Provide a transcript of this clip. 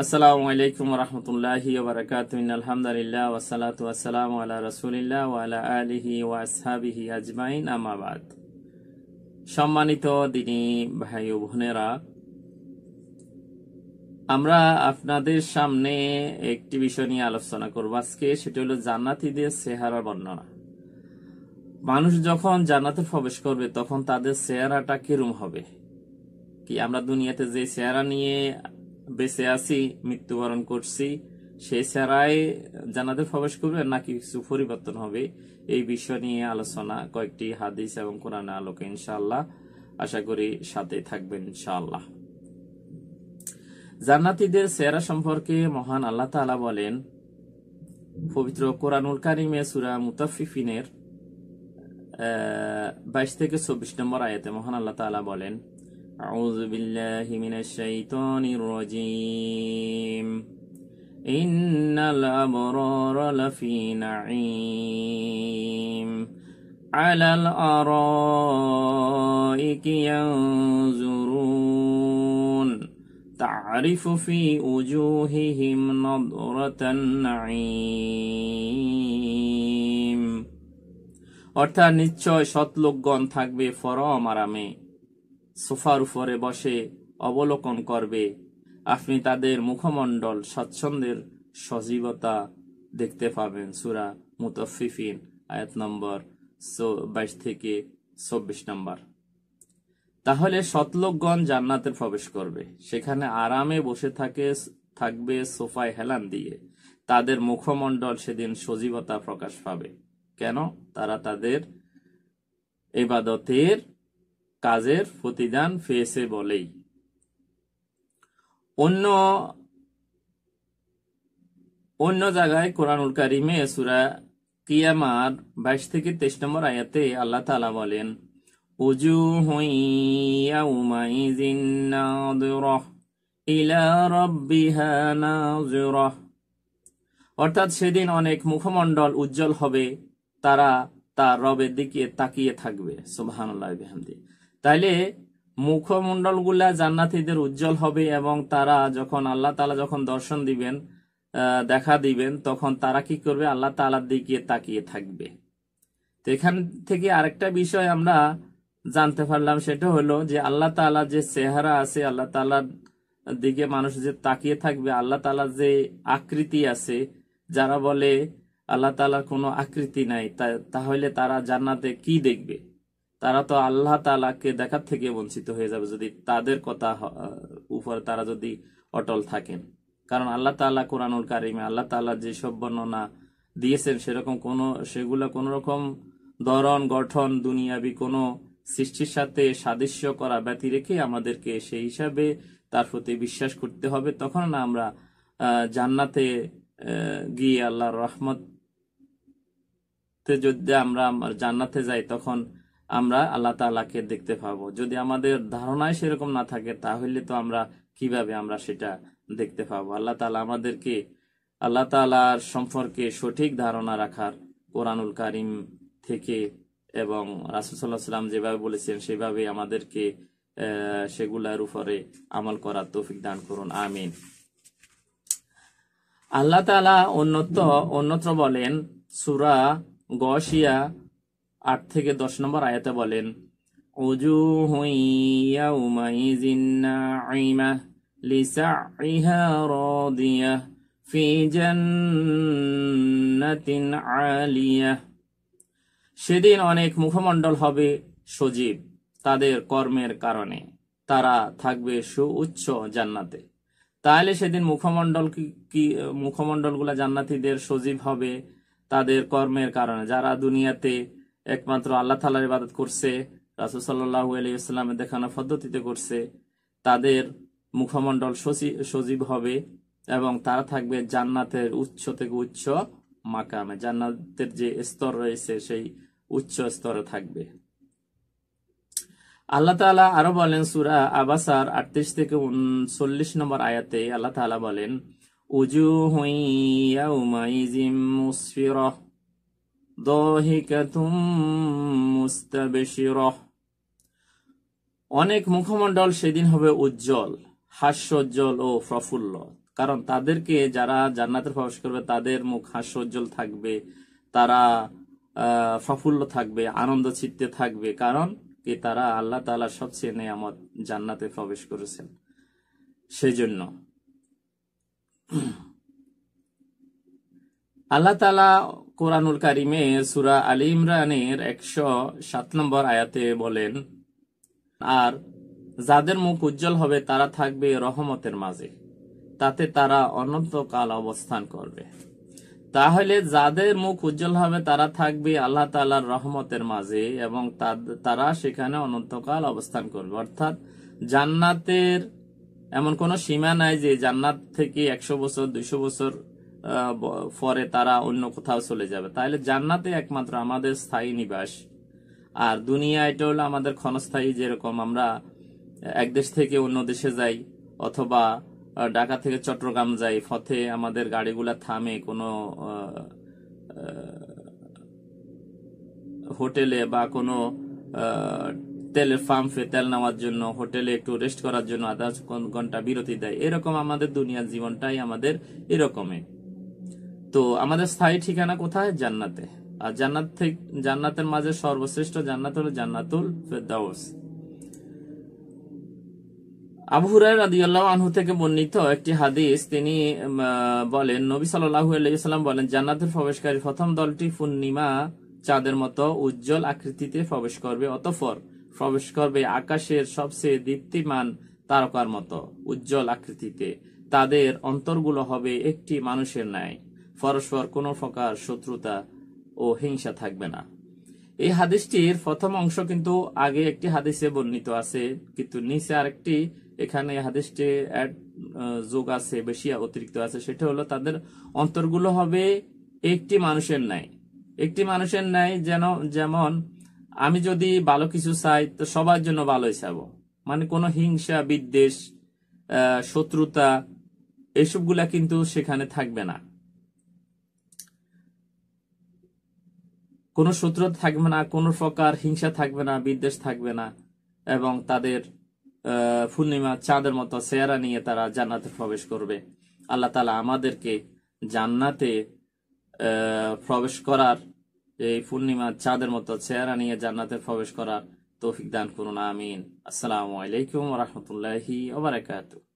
আসসালামু আলাইকুম ওয়া রাহমাতুল্লাহি ওয়া বারাকাতুহু ইন্নাল হামদুলিল্লাহ ওয়া সালাতু ওয়া সালামু আলা রাসূলিল্লাহ ওয়া আলা আলিহি ওয়া আসহাবিহি আজমাইন আম্মা বাদ। সম্মানিত দিনী ভাই ও বোনেরা, আমরা আপনাদের সামনে একটি বিষয় নিয়ে আলোচনা করব আজকে। সেটা হলো জান্নাতীদের চেহারার বর্ণনা। মানুষ যখন জান্নাতে প্রবেশ করবে তখন তাদের চেহারাটা কিরকম হবে, কি আমরা দুনিয়াতে যে চেহারা নিয়ে বেঁচে আছি, মৃত্যুবরণ করছি, সেই চেহারায় জান্নাতে প্রবেশ করবে নাকি কিছু পরিবর্তন হবে, এই বিষয় নিয়ে আলোচনা কয়েকটি হাদিস এবং কোরআনের আলোকে ইনশাআল্লাহ। আশা করি সাথে থাকবেন ইনশাআল্লাহ। জান্নাতীদের চেহারা সম্পর্কে মহান আল্লাহ তাআলা বলেন পবিত্র কোরআনুল কারিমে সূরা মুতাফফিফিনের 22 থেকে 24 নম্বর আয়াতে মহান আল্লাহ তাআলা বলেন, আউযু বিল্লাহি মিনাশ শাইতানির রাজীম, ইন্নাল আবরারা লাফি নাঈম আলাল আরাইকি ইয়ানজুরুন তা'রিফু ফি উজুহিহিম নাদরাতান নাঈম। অর্থাৎ নিশ্চয় সৎলোকগণ থাকবে ফরম আরামে, সোফার উপরে বসে অবলোকন করবে, আপনি তাদের মুখমণ্ডল স্বচ্ছন্দের সজীবতা দেখতে পাবেন। সূরা মুতাফফিফিন আয়াত নম্বর 22 থেকে 24 নম্বর। তাহলে সৎলোকগণ জান্নাতে প্রবেশ করবে, সেখানে আরামে বসে থাকবে সোফায় হেলান দিয়ে। তাদের মুখমণ্ডল সেদিন সজীবতা প্রকাশ পাবে। কেন? তারা তাদের ইবাদতের কাজের প্রতিদান পেয়েছে বলেই। অন্য জায়গায় কোরআনুল কারিমে সূরা কিয়ামার 22 থেকে 23 নম্বর আয়াতে আল্লাহ তাআলা বলেন, উজুহুন ইয়াউমাইযিন নাযিরাহ ইলা রাব্বিহা নাযিরাহ। অর্থাৎ সেদিন অনেক মুখমণ্ডল উজ্জ্বল হবে, তারা তার রবের দিকে তাকিয়ে থাকবে। সুবহানাল্লাহ বিহামদি। তাইলে মুখমণ্ডল গুলা জান্নাতীদের উজ্জ্বল হবে এবং তারা যখন আল্লাহ তাআলা যখন দর্শন দিবেন, দেখা দিবেন, তখন তারা কি করবে? আল্লাহ তাআলার দিকে তাকিয়ে থাকবে। তো এখান থেকে আরেকটা বিষয় আমরা জানতে পারলাম, সেটা হলো যে আল্লাহ তাআলা যে চেহারা আছে, আল্লাহ তাআলার দিকে মানুষ যে তাকিয়ে থাকবে, আল্লাহ তাআলার যে আকৃতি আছে, যারা বলে আল্লাহ তাআলার কোনো আকৃতি নাই, তাহলে তারা জান্নাতে কি দেখবে? তারা তো আল্লাহ তাআলাকে দেখার থেকে বঞ্চিত হয়ে যাবে যদি তাদের কথা উপর তারা যদি অটল থাকেন। কারণ আল্লাহ তাআলা কোরআনুল কারিমে আল্লাহ তাআলা যেসব বর্ণনা দিয়েছেন সেগুলো কোন রকম ধরন গঠন দুনিয়াবি কোনো সৃষ্টির সাথে সাদৃশ্য করা ব্যতি রেখে আমাদেরকে সেই হিসাবে তার প্রতি বিশ্বাস করতে হবে। তখন না আমরা জান্নাতে গিয়ে আল্লাহর রহমতে যদি আমরা জান্নাতে যাই, তখন আমরা আল্লাহ তাআলাকে দেখতে পাবো। যদি আমাদের ধারণায় সেরকম না থাকে, তাহলে তো আমরা কিভাবে আমরা সেটা দেখতে পাবো? আল্লাহ তাআলা আমাদেরকে আল্লাহ তাআলার সম্পর্কে সঠিক ধারণা রাখার কোরআনুল কারিম থেকে এবং রাসূল সাল্লাল্লাহু আলাইহি ওয়াসাল্লাম যেভাবে বলেছেন সেভাবে আমাদেরকে সেগুলার উপরে আমল করার তৌফিক দান করুন, আমিন। আল্লাহ তাআলা অন্যত্র বলেন সূরা গাশিয়া 8 থেকে 10 নম্বর আয়াতে বলেন, উজুহুন ইয়াউমাইযিন নাঈমাহ লিসাইহা রাদিয়াহ ফি জান্নাতিন আলিয়াহ। সেদিন অনেক মুখমণ্ডল হবে সজীব তাদের কর্মের কারণে, তারা থাকবে সুউচ্চ জান্নাতে। তাহলে সেদিন মুখমণ্ডলগুলা জান্নাতীদের সজীব হবে তাদের কর্মের কারণে। যারা দুনিয়াতে একমাত্র আল্লাহ তাআলার ইবাদত করছে, রাসূল সাল্লাল্লাহু আলাইহি ওয়াসাল্লামের দেখানো পদ্ধতিতে করছে, তাদের মুখমণ্ডল সজীব হবে এবং তারা থাকবে জান্নাতের উচ্চ থেকে উচ্চ মাকামে। জান্নাতের যে স্তর রয়েছে সেই উচ্চ স্তরে থাকবে। আল্লাহ তাআলা আরো বলেন সূরা আবাসার 38 থেকে 39 নম্বর আয়াতে আল্লাহ তাআলা বলেন, উজুহুন ইয়াউমাইযিন মুসফিরাহ দাহিকাতুম মুস্তাবশিরাহ। অনেক মুখমণ্ডল সেদিন হবে উজ্জ্বল, হাস্যোজ্জ্বল ও প্রফুল্ল। কারণ তাদেরকে যারা জান্নাতে প্রবেশ করবে তাদের মুখ হাস্যোজ্জ্বল থাকবে, তারা প্রফুল্ল থাকবে, আনন্দ চিত্তে থাকবে, কারণ কি তারা আল্লাহ তাআলার সবচেয়ে নেয়ামত জান্নাতে প্রবেশ করেছেন। সেজন্য আল্লাহ তাআলা কোরআনুল কারিমে সূরা আলী ইমরানের 107 নম্বর আয়াতে বলেন, আর যাদের মুখ উজ্জ্বল হবে তারা থাকবে রহমতের মাঝে, তাতে তারা অনন্তকাল অবস্থান করবে। তাহলে যাদের মুখ উজ্জ্বল হবে তারা থাকবে আল্লাহ তাআলার রহমতের মাঝে এবং তারা সেখানে অনন্তকাল অবস্থান করবে। অর্থাৎ জান্নাতের এমন কোনো সীমা নাই যে জান্নাত থেকে 100 বছর 200 বছর পরে তারা অন্য কোথাও চলে যাবে। তাহলে জান্নাতে একমাত্র আমাদের স্থায়ী নিবাস, আর দুনিয়া এটা হলো আমাদের ক্ষণস্থায়ী। যেরকম আমরা এক দেশ থেকে অন্য দেশে যাই অথবা ঢাকা থেকে চট্টগ্রাম যাই, পথে আমাদের গাড়িগুলা থামে কোনো হোটেলে বা কোনো তেলের পাম্পে তেল নেওয়ার জন্য, হোটেলে একটু রেস্ট করার জন্য আধা ঘন্টা বিরতি দেয়। এরকম আমাদের দুনিয়ার জীবনটাই আমাদের এরকমই। তো আমাদের স্থায়ী ঠিকানা কোথায়? জান্নাতে। আর জান্নাতের মাঝে সর্বশ্রেষ্ঠ জান্নাত হলো জান্নাতুল ফেরদাউস। আবু হুরায়রা রাদিয়াল্লাহু আনহু থেকে বর্ণিত একটি হাদিস, তিনি বলেন, নবী সাল্লাল্লাহু আলাইহি ওয়াসাল্লাম বলেন, জান্নাতের প্রবেশকারী প্রথম দলটি পূর্ণিমা চাঁদের মতো উজ্জ্বল আকৃতিতে প্রবেশ করবে, অতঃপর প্রবেশ করবে আকাশের সবচেয়ে দীপ্তিমান তারকার মতো উজ্জ্বল আকৃতিতে। তাদের অন্তরগুলো হবে একটি মানুষের ন্যায়, পরস্পর কোনো প্রকার শত্রুতা ও হিংসা থাকবে না। এই হাদিসটির প্রথম অংশ কিন্তু আগে একটি হাদিসে বর্ণিত আছে, কিন্তু নিচে আরেকটি এখানে হাদিসটি যোগ আছে, বেশি অতিরিক্ত আছে। সেটা হলো তাদের অন্তরগুলো হবে একটি মানুষের ন্যায়। একটি মানুষের ন্যায় যেমন আমি যদি ভালো কিছু চাই তো সবার জন্য ভালোই চাবো, মানে কোনো হিংসা বিদ্বেষ শত্রুতা এসবগুলা কিন্তু সেখানে থাকবে না, কোনো শত্রুতা থাকবে না, কোনো প্রকার হিংসা থাকবে না, বিদ্বেষ থাকবে না, এবং তাদের পূর্ণিমা চাঁদের মতো চেহারা নিয়ে তারা জান্নাতে প্রবেশ করবে। আল্লাহ তাআলা আমাদেরকে জান্নাতে প্রবেশ করার, এই পূর্ণিমা চাঁদের মতো চেহারা নিয়ে জান্নাতে প্রবেশ করার তৌফিক দান করুন, আমিন। আসসালামু আলাইকুম ওয়া রাহমাতুল্লাহি ওয়া বারাকাতুহু।